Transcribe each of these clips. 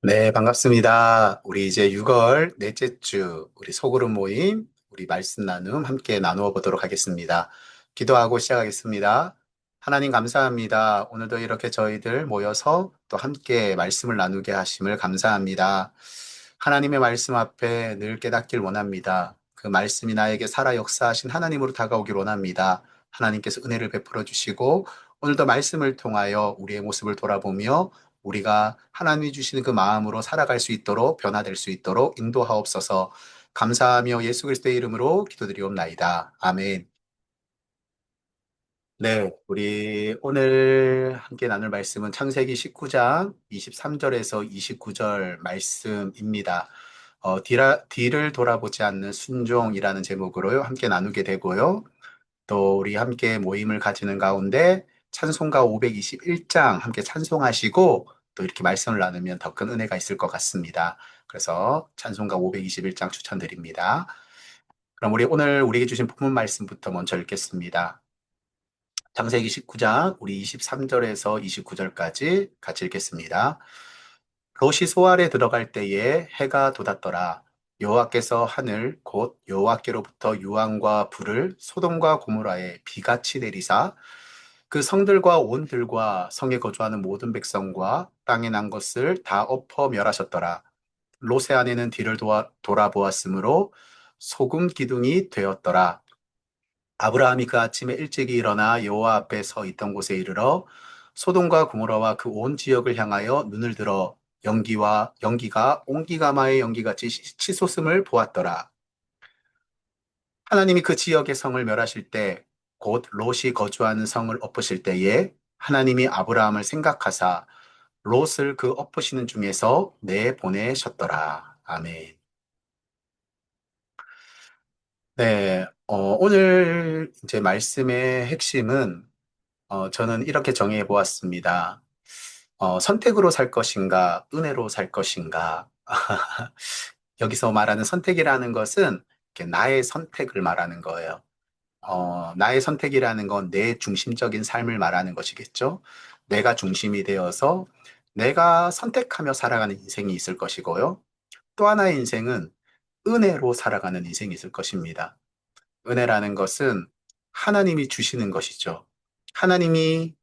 네, 반갑습니다. 우리 이제 6월 넷째 주, 우리 소그룹 모임, 우리 말씀 나눔 함께 나누어 보도록 하겠습니다. 기도하고 시작하겠습니다. 하나님 감사합니다. 오늘도 이렇게 저희들 모여서 또 함께 말씀을 나누게 하심을 감사합니다. 하나님의 말씀 앞에 늘 깨닫길 원합니다. 그 말씀이 나에게 살아 역사하신 하나님으로 다가오길 원합니다. 하나님께서 은혜를 베풀어 주시고 오늘도 말씀을 통하여 우리의 모습을 돌아보며 우리가 하나님이 주시는 그 마음으로 살아갈 수 있도록 변화될 수 있도록 인도하옵소서. 감사하며 예수 그리스도의 이름으로 기도드리옵나이다. 아멘. 네, 우리 오늘 함께 나눌 말씀은 창세기 19장 23절에서 29절 말씀입니다. 뒤를 돌아보지 않는 순종이라는 제목으로 함께 나누게 되고요. 또 우리 함께 모임을 가지는 가운데 찬송가 521장 함께 찬송하시고 또 이렇게 말씀을 나누면 더 큰 은혜가 있을 것 같습니다. 그래서 찬송가 521장 추천드립니다. 그럼 우리 오늘 우리에게 주신 본문 말씀부터 먼저 읽겠습니다. 창세기 19장 우리 23절에서 29절까지 같이 읽겠습니다. 롯이 소알에 들어갈 때에 해가 돋았더라. 여호와께서 하늘 곧 여호와께로부터 유황과 불을 소돔과 고모라에 비같이 내리사 그 성들과 온 들과 성에 거주하는 모든 백성과 땅에 난 것을 다 엎어 멸하셨더라. 롯의 아내는 뒤를 돌아보았으므로 소금 기둥이 되었더라. 아브라함이 그 아침에 일찍이 일어나 여호와 앞에 서 있던 곳에 이르러 소돔과 고모라와 그 온 지역을 향하여 눈을 들어 연기가 온기가마의 연기같이 치솟음을 보았더라. 하나님이 그 지역의 성을 멸하실 때, 곧 롯이 거주하는 성을 엎으실 때에 하나님이 아브라함을 생각하사 롯을 그 엎으시는 중에서 내보내셨더라. 아멘. 네, 오늘 이제 말씀의 핵심은 저는 이렇게 정해 보았습니다. 선택으로 살 것인가, 은혜로 살 것인가. 여기서 말하는 선택이라는 것은 이렇게 나의 선택을 말하는 거예요. 나의 선택이라는 건 내 중심적인 삶을 말하는 것이겠죠. 내가 중심이 되어서 내가 선택하며 살아가는 인생이 있을 것이고요. 또 하나의 인생은 은혜로 살아가는 인생이 있을 것입니다. 은혜라는 것은 하나님이 주시는 것이죠. 하나님이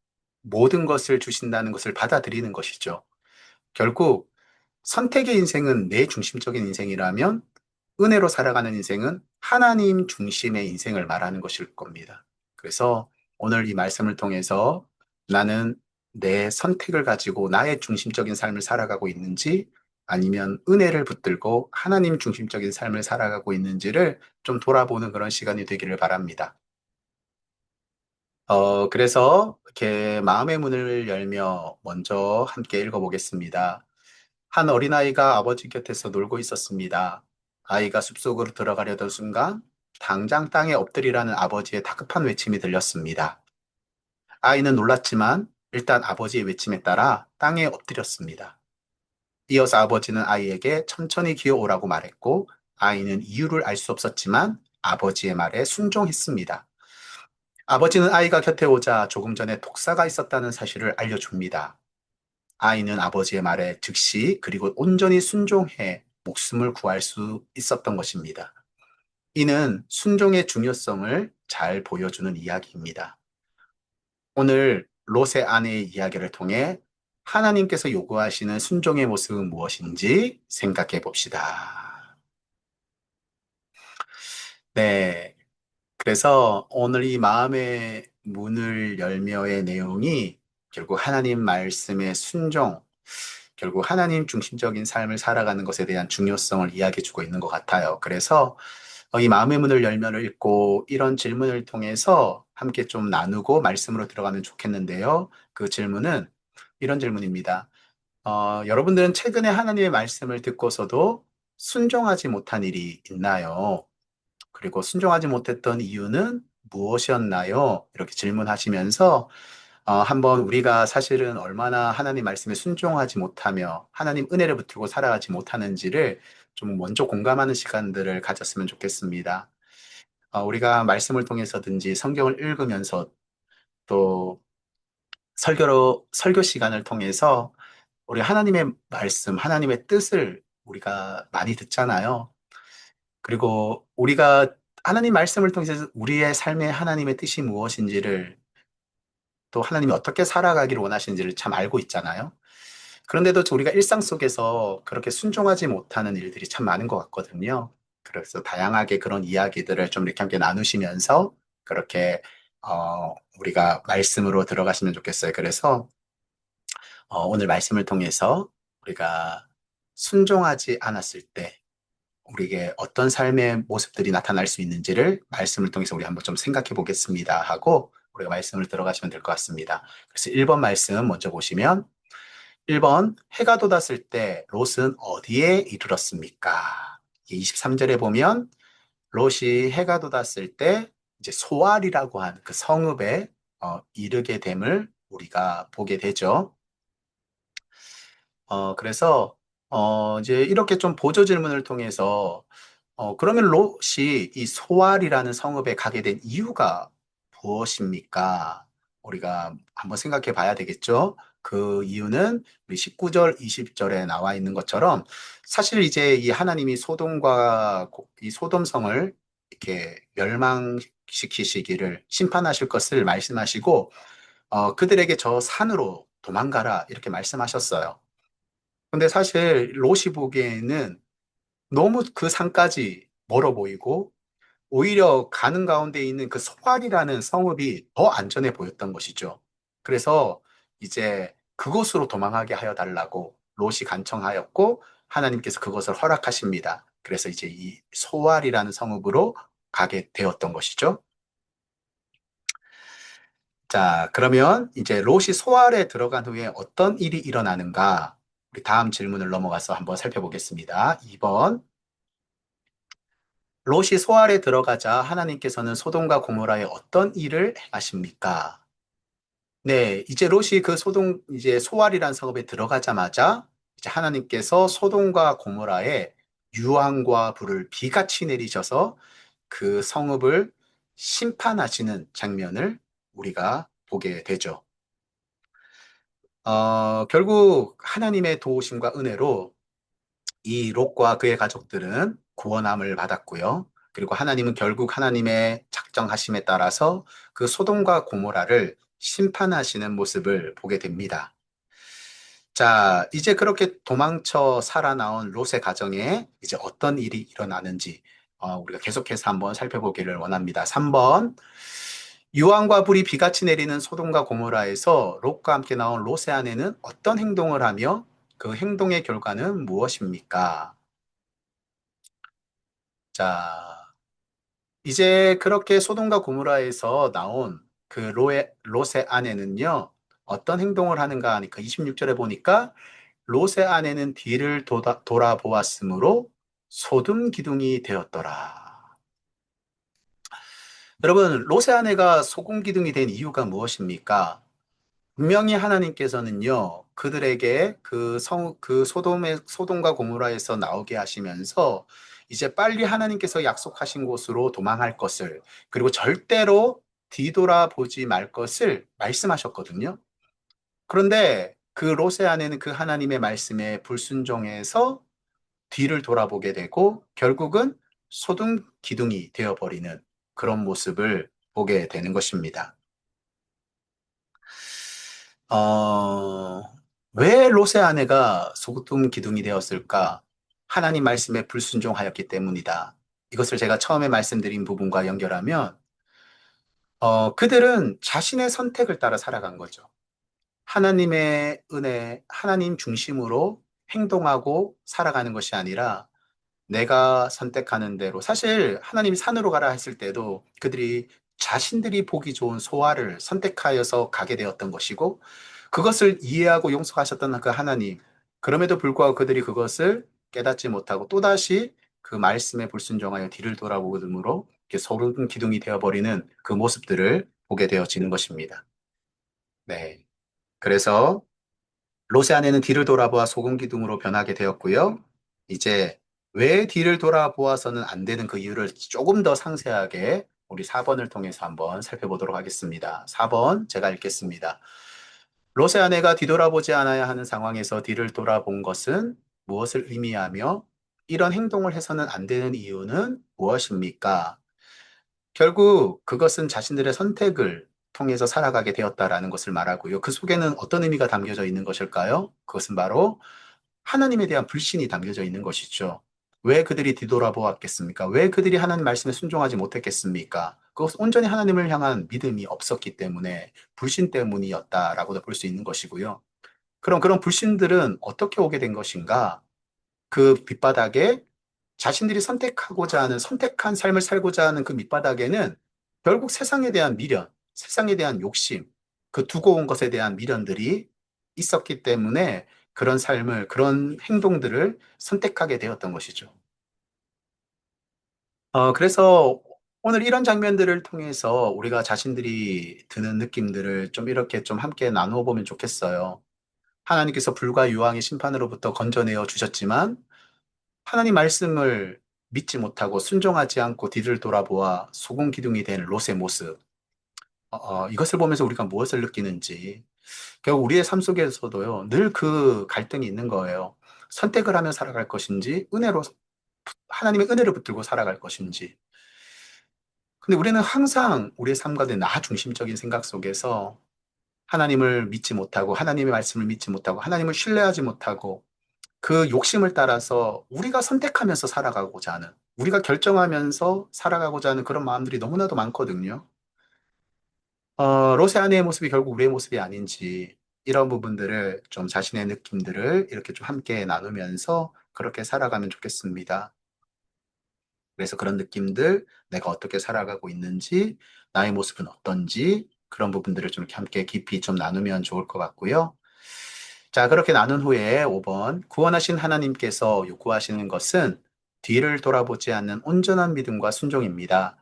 모든 것을 주신다는 것을 받아들이는 것이죠. 결국 선택의 인생은 내 중심적인 인생이라면 은혜로 살아가는 인생은 하나님 중심의 인생을 말하는 것일 겁니다. 그래서 오늘 이 말씀을 통해서 나는 내 선택을 가지고 나의 중심적인 삶을 살아가고 있는지 아니면 은혜를 붙들고 하나님 중심적인 삶을 살아가고 있는지를 좀 돌아보는 그런 시간이 되기를 바랍니다. 그래서 이렇게 마음의 문을 열며 먼저 함께 읽어보겠습니다. 한 어린아이가 아버지 곁에서 놀고 있었습니다. 아이가 숲속으로 들어가려던 순간 당장 땅에 엎드리라는 아버지의 다급한 외침이 들렸습니다. 아이는 놀랐지만 일단 아버지의 외침에 따라 땅에 엎드렸습니다. 이어서 아버지는 아이에게 천천히 기어오라고 말했고 아이는 이유를 알 수 없었지만 아버지의 말에 순종했습니다. 아버지는 아이가 곁에 오자 조금 전에 독사가 있었다는 사실을 알려줍니다. 아이는 아버지의 말에 즉시 그리고 온전히 순종해 목숨을 구할 수 있었던 것입니다. 이는 순종의 중요성을 잘 보여주는 이야기입니다. 오늘 롯의 아내의 이야기를 통해 하나님께서 요구하시는 순종의 모습은 무엇인지 생각해 봅시다. 네. 그래서 오늘 이 마음의 문을 열며의 내용이 결국 하나님 말씀의 순종, 결국 하나님 중심적인 삶을 살아가는 것에 대한 중요성을 이야기해 주고 있는 것 같아요. 그래서 이 마음의 문을 열면을 읽고 이런 질문을 통해서 함께 좀 나누고 말씀으로 들어가면 좋겠는데요. 그 질문은 이런 질문입니다. 여러분들은 최근에 하나님의 말씀을 듣고서도 순종하지 못한 일이 있나요? 그리고 순종하지 못했던 이유는 무엇이었나요? 이렇게 질문하시면서 한번 우리가 사실은 얼마나 하나님 말씀에 순종하지 못하며 하나님 은혜를 붙들고 살아가지 못하는지를 좀 먼저 공감하는 시간들을 가졌으면 좋겠습니다. 우리가 말씀을 통해서든지 성경을 읽으면서 또 설교 시간을 통해서 우리 하나님의 말씀, 하나님의 뜻을 우리가 많이 듣잖아요. 그리고 우리가 하나님 말씀을 통해서 우리의 삶의 하나님의 뜻이 무엇인지를 또 하나님이 어떻게 살아가기를 원하시는지를 참 알고 있잖아요. 그런데도 우리가 일상 속에서 그렇게 순종하지 못하는 일들이 참 많은 것 같거든요. 그래서 다양하게 그런 이야기들을 좀 이렇게 함께 나누시면서 그렇게 우리가 말씀으로 들어가시면 좋겠어요. 그래서 오늘 말씀을 통해서 우리가 순종하지 않았을 때 우리에게 어떤 삶의 모습들이 나타날 수 있는지를 말씀을 통해서 우리 한번 좀 생각해 보겠습니다 하고 우리가 말씀을 들어가시면 될 것 같습니다. 그래서 1번 말씀 먼저 보시면 1번 해가 돋았을 때 롯은 어디에 이르렀습니까? 23절에 보면 롯이 해가 돋았을 때 이제 소알이라고 한 그 성읍에 이르게 됨을 우리가 보게 되죠. 그래서 이제 이렇게 좀 보조 질문을 통해서 그러면 롯이 이 소알이라는 성읍에 가게 된 이유가 무엇입니까? 우리가 한번 생각해 봐야 되겠죠? 그 이유는 우리 19절, 20절에 나와 있는 것처럼 사실 이제 이 하나님이 이 소돔성을 이렇게 멸망시키시기를 심판하실 것을 말씀하시고 그들에게 저 산으로 도망가라 이렇게 말씀하셨어요. 근데 사실 롯이 보기에는 너무 그 산까지 멀어 보이고 오히려 가는 가운데 있는 그 소알이라는 성읍이 더 안전해 보였던 것이죠. 그래서 이제 그곳으로 도망하게 하여 달라고 롯이 간청하였고 하나님께서 그것을 허락하십니다. 그래서 이제 이 소알이라는 성읍으로 가게 되었던 것이죠. 자, 그러면 이제 롯이 소알에 들어간 후에 어떤 일이 일어나는가? 우리 다음 질문을 넘어가서 한번 살펴보겠습니다. 2번. 롯이 소알에 들어가자 하나님께서는 소돔과 고모라에 어떤 일을 행하십니까? 네, 이제 롯이 그 이제 소알이라는 성읍에 들어가자마자 이제 하나님께서 소돔과 고모라에 유황과 불을 비같이 내리셔서 그 성읍을 심판하시는 장면을 우리가 보게 되죠. 결국 하나님의 도우심과 은혜로 이 롯과 그의 가족들은 구원함을 받았고요. 그리고 하나님은 결국 하나님의 작정하심에 따라서 그 소돔과 고모라를 심판하시는 모습을 보게 됩니다. 자, 이제 그렇게 도망쳐 살아나온 롯의 가정에 이제 어떤 일이 일어나는지 우리가 계속해서 한번 살펴보기를 원합니다. 3번. 유황과 불이 비같이 내리는 소돔과 고모라에서 롯과 함께 나온 롯의 아내는 어떤 행동을 하며 그 행동의 결과는 무엇입니까? 자, 이제 그렇게 소돔과 고모라에서 나온 그 롯의 아내는요, 어떤 행동을 하는가 하니까 26절에 보니까 롯의 아내는 뒤를 돌아보았으므로 소금 기둥이 되었더라. 여러분, 롯의 아내가 소금 기둥이 된 이유가 무엇입니까? 분명히 하나님께서는요, 그들에게 그 소돔과 고모라에서 나오게 하시면서 이제 빨리 하나님께서 약속하신 곳으로 도망할 것을, 그리고 절대로 뒤돌아보지 말 것을 말씀하셨거든요. 그런데 그 롯의 아내는 그 하나님의 말씀에 불순종해서 뒤를 돌아보게 되고, 결국은 소돔 기둥이 되어버리는 그런 모습을 보게 되는 것입니다. 어, 왜 롯의 아내가 소금 기둥이 되었을까? 하나님 말씀에 불순종하였기 때문이다. 이것을 제가 처음에 말씀드린 부분과 연결하면, 그들은 자신의 선택을 따라 살아간 거죠. 하나님의 은혜, 하나님 중심으로 행동하고 살아가는 것이 아니라 내가 선택하는 대로 사실 하나님이 산으로 가라 했을 때도 그들이 자신들이 보기 좋은 소아를 선택하여서 가게 되었던 것이고 그것을 이해하고 용서하셨던 그 하나님 그럼에도 불구하고 그들이 그것을 깨닫지 못하고 또다시 그 말씀에 불순종하여 뒤를 돌아보므로 이렇게 소름 기둥이 되어버리는 그 모습들을 보게 되어지는 것입니다. 네. 그래서 롯의 아내는 뒤를 돌아보아 소금 기둥으로 변하게 되었고요. 이제 왜 뒤를 돌아보아서는 안 되는 그 이유를 조금 더 상세하게 우리 4번을 통해서 한번 살펴보도록 하겠습니다. 4번 제가 읽겠습니다. 롯의 아내가 뒤돌아보지 않아야 하는 상황에서 뒤를 돌아본 것은 무엇을 의미하며 이런 행동을 해서는 안 되는 이유는 무엇입니까? 결국 그것은 자신들의 선택을 통해서 살아가게 되었다라는 것을 말하고요. 그 속에는 어떤 의미가 담겨져 있는 것일까요? 그것은 바로 하나님에 대한 불신이 담겨져 있는 것이죠. 왜 그들이 뒤돌아보았겠습니까? 왜 그들이 하나님 말씀에 순종하지 못했겠습니까? 그것은 온전히 하나님을 향한 믿음이 없었기 때문에 불신 때문이었다라고도 볼 수 있는 것이고요. 그럼 그런 불신들은 어떻게 오게 된 것인가? 그 밑바닥에 자신들이 선택하고자 하는 선택한 삶을 살고자 하는 그 밑바닥에는 결국 세상에 대한 미련, 세상에 대한 욕심, 그 두고 온 것에 대한 미련들이 있었기 때문에 그런 삶을, 그런 행동들을 선택하게 되었던 것이죠. 그래서 오늘 이런 장면들을 통해서 우리가 자신들이 드는 느낌들을 좀 이렇게 좀 함께 나누어 보면 좋겠어요. 하나님께서 불과 유황의 심판으로부터 건져내어 주셨지만 하나님 말씀을 믿지 못하고 순종하지 않고 뒤를 돌아보아 소금 기둥이 된 롯의 모습. 이것을 보면서 우리가 무엇을 느끼는지. 결국 우리의 삶 속에서도요, 늘 그 갈등이 있는 거예요. 선택을 하며 살아갈 것인지, 하나님의 은혜를 붙들고 살아갈 것인지. 근데 우리는 항상 우리의 삶 가운데 나 중심적인 생각 속에서 하나님을 믿지 못하고, 하나님의 말씀을 믿지 못하고, 하나님을 신뢰하지 못하고, 그 욕심을 따라서 우리가 선택하면서 살아가고자 하는, 우리가 결정하면서 살아가고자 하는 그런 마음들이 너무나도 많거든요. 롯의 아내의 모습이 결국 우리의 모습이 아닌지, 이런 부분들을 좀 자신의 느낌들을 이렇게 좀 함께 나누면서 그렇게 살아가면 좋겠습니다. 그래서 그런 느낌들, 내가 어떻게 살아가고 있는지, 나의 모습은 어떤지, 그런 부분들을 좀 이렇게 함께 깊이 좀 나누면 좋을 것 같고요. 자, 그렇게 나눈 후에 5번, 구원하신 하나님께서 요구하시는 것은 뒤를 돌아보지 않는 온전한 믿음과 순종입니다.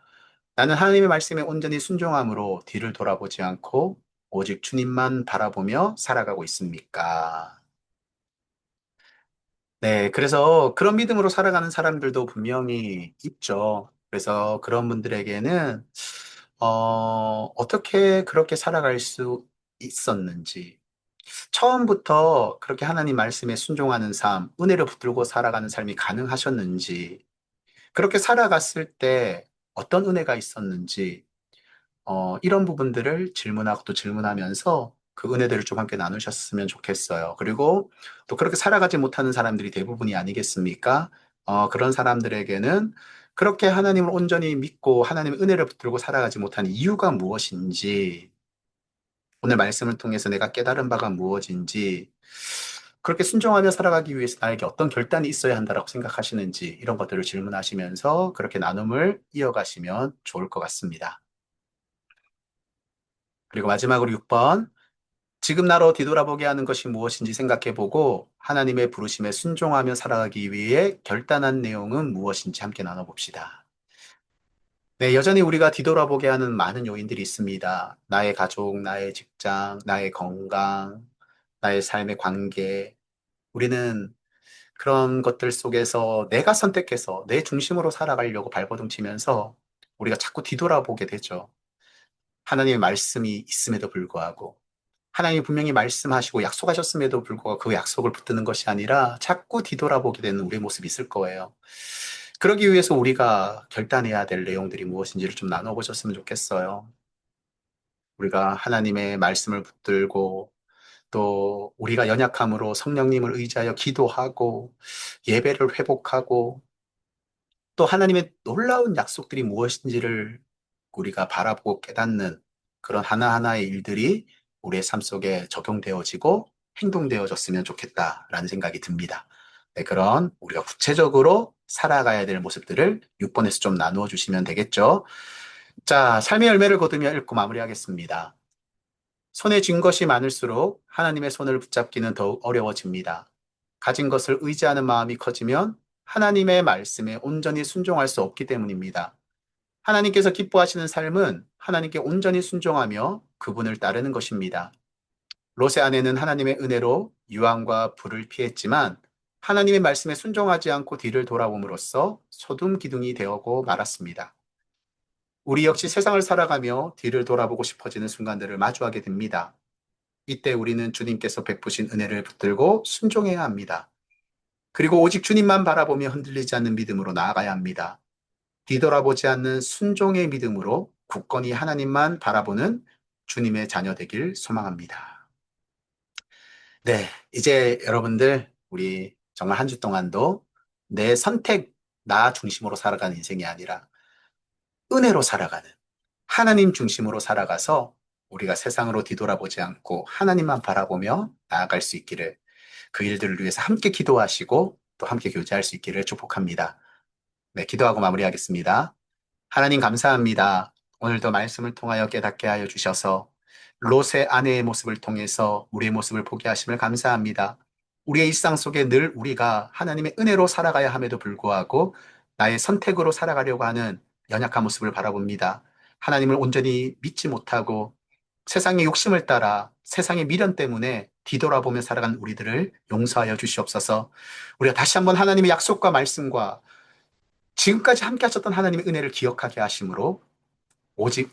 나는 하나님의 말씀에 온전히 순종함으로 뒤를 돌아보지 않고 오직 주님만 바라보며 살아가고 있습니까? 네, 그래서 그런 믿음으로 살아가는 사람들도 분명히 있죠. 그래서 그런 분들에게는, 어떻게 그렇게 살아갈 수 있었는지, 처음부터 그렇게 하나님 말씀에 순종하는 삶, 은혜를 붙들고 살아가는 삶이 가능하셨는지, 그렇게 살아갔을 때 어떤 은혜가 있었는지, 이런 부분들을 질문하고 또 질문하면서 그 은혜들을 좀 함께 나누셨으면 좋겠어요. 그리고 또 그렇게 살아가지 못하는 사람들이 대부분이 아니겠습니까? 그런 사람들에게는 그렇게 하나님을 온전히 믿고 하나님의 은혜를 붙들고 살아가지 못하는 이유가 무엇인지, 오늘 말씀을 통해서 내가 깨달은 바가 무엇인지, 그렇게 순종하며 살아가기 위해서 나에게 어떤 결단이 있어야 한다라고 생각하시는지, 이런 것들을 질문하시면서 그렇게 나눔을 이어가시면 좋을 것 같습니다. 그리고 마지막으로 6번, 지금 나로 뒤돌아보게 하는 것이 무엇인지 생각해보고 하나님의 부르심에 순종하며 살아가기 위해 결단한 내용은 무엇인지 함께 나눠봅시다. 네, 여전히 우리가 뒤돌아보게 하는 많은 요인들이 있습니다. 나의 가족, 나의 직장, 나의 건강, 나의 삶의 관계. 우리는 그런 것들 속에서 내가 선택해서 내 중심으로 살아가려고 발버둥 치면서 우리가 자꾸 뒤돌아보게 되죠. 하나님의 말씀이 있음에도 불구하고. 하나님이 분명히 말씀하시고 약속하셨음에도 불구하고 그 약속을 붙드는 것이 아니라 자꾸 뒤돌아보게 되는 우리의 모습이 있을 거예요. 그러기 위해서 우리가 결단해야 될 내용들이 무엇인지를 좀 나눠보셨으면 좋겠어요. 우리가 하나님의 말씀을 붙들고 또 우리가 연약함으로 성령님을 의지하여 기도하고 예배를 회복하고 또 하나님의 놀라운 약속들이 무엇인지를 우리가 바라보고 깨닫는 그런 하나하나의 일들이 우리의 삶 속에 적용되어지고 행동되어졌으면 좋겠다라는 생각이 듭니다. 네, 그런 우리가 구체적으로 살아가야 될 모습들을 6번에서 좀 나누어 주시면 되겠죠. 자, 삶의 열매를 거두며 읽고 마무리하겠습니다. 손에 쥔 것이 많을수록 하나님의 손을 붙잡기는 더욱 어려워집니다. 가진 것을 의지하는 마음이 커지면 하나님의 말씀에 온전히 순종할 수 없기 때문입니다. 하나님께서 기뻐하시는 삶은 하나님께 온전히 순종하며 그분을 따르는 것입니다. 롯의 아내는 하나님의 은혜로 유황과 불을 피했지만 하나님의 말씀에 순종하지 않고 뒤를 돌아봄으로써 소금 기둥이 되었고 말았습니다. 우리 역시 세상을 살아가며 뒤를 돌아보고 싶어지는 순간들을 마주하게 됩니다. 이때 우리는 주님께서 베푸신 은혜를 붙들고 순종해야 합니다. 그리고 오직 주님만 바라보며 흔들리지 않는 믿음으로 나아가야 합니다. 뒤돌아보지 않는 순종의 믿음으로 굳건히 하나님만 바라보는 주님의 자녀 되길 소망합니다. 네, 이제 여러분들, 우리 정말 한 주 동안도 내 선택, 나 중심으로 살아가는 인생이 아니라 은혜로 살아가는 하나님 중심으로 살아가서 우리가 세상으로 뒤돌아보지 않고 하나님만 바라보며 나아갈 수 있기를 그 일들을 위해서 함께 기도하시고 또 함께 교제할 수 있기를 축복합니다. 네, 기도하고 마무리하겠습니다. 하나님 감사합니다. 오늘도 말씀을 통하여 깨닫게 하여 주셔서 롯의 아내의 모습을 통해서 우리의 모습을 보게 하심을 감사합니다. 우리의 일상 속에 늘 우리가 하나님의 은혜로 살아가야 함에도 불구하고 나의 선택으로 살아가려고 하는 연약한 모습을 바라봅니다. 하나님을 온전히 믿지 못하고 세상의 욕심을 따라 세상의 미련 때문에 뒤돌아보며 살아간 우리들을 용서하여 주시옵소서. 우리가 다시 한번 하나님의 약속과 말씀과 지금까지 함께 하셨던 하나님의 은혜를 기억하게 하심으로 오직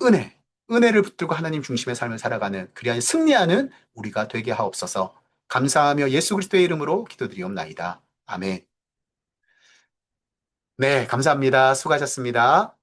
은혜를 붙들고 하나님 중심의 삶을 살아가는 그리하여 승리하는 우리가 되게 하옵소서. 감사하며 예수 그리스도의 이름으로 기도드리옵나이다. 아멘. 네, 감사합니다. 수고하셨습니다.